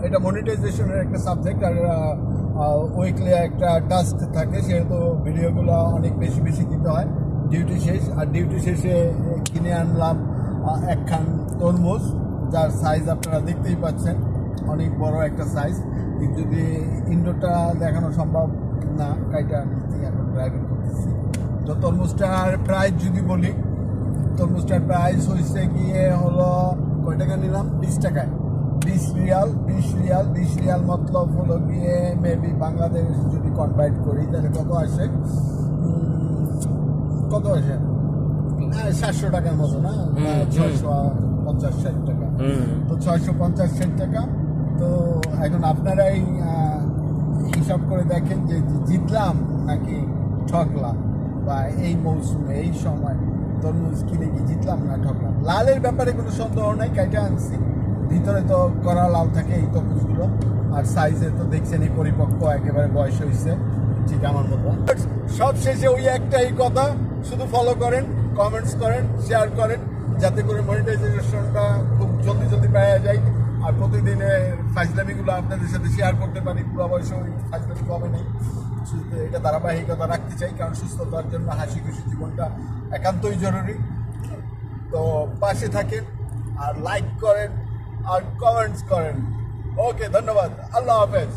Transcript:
এটা মনিটাইজেশনের একটা সাবজেক্ট, আর উইকলি একটা টাস্ক থাকে, সেহেতু ভিডিওগুলো অনেক বেশি বেশি দিতে হয়। ডিউটি শেষ, আর ডিউটি শেষে কিনে আনলাম একখান তরমুজ, যার সাইজ আপনারা দেখতেই পাচ্ছেন, অনেক বড় একটা সাইজ। যদি ইন্ডোরটা দেখানো সম্ভব না, কাইটা নিচ্ছি, এখন ড্রাইভিং করতেছি। তো তরমুজটার প্রাইস যদি বলি, তরমুজটার প্রাইস হয়েছে গিয়ে হলো কয় টাকা নিলাম, 20 টাকায়, 20 রিয়াল। 20 রিয়াল মতলব হলো গিয়ে মেবি বাংলাদেশ যদি কনভার্ট করি তাহলে কত আসে, 700 টাকার মতো না, 650-60 টাকা। তো 650-60 টাকা। তো এখন আপনারাই হিসাব করে দেখেন যে জিতলাম নাকি ঠকলাম, বা এই মৌসুমে এই সময় তরমুজ কিনে কি জিতলাম না ঠকলাম। লালের ব্যাপারে কোনো সন্দেহ নাই, কাইটা আনছি, ভিতরে তো কড়া লাল থাকে এই তরমুজগুলো, আর সাইজে তো দেখছেন এই পরিপক্ক, একেবারে বয়স হয়েছে ঠিক আমার মতো। সব শেষে ওই একটাই কথা, শুধু ফলো করেন, কমেন্টস করেন, শেয়ার করেন, যাতে করে মনিটাইজেশনটা খুব জলদি পাওয়া যায়, আর প্রতিদিনের ফাইজলামিগুলো আপনাদের সাথে শেয়ার করতে পারি। পুরো বয়সে ওই ফাইজলামি কমে নেই, এটা ধারাবাহিকতা রাখতে চাই, কারণ সুস্থতার জন্য হাসি খুশি জীবনটা একান্তই জরুরি। তো পাশে থাকেন, আর লাইক করেন, আর কমেন্টস করেন। ওকে, ধন্যবাদ, আল্লাহ হাফেজ।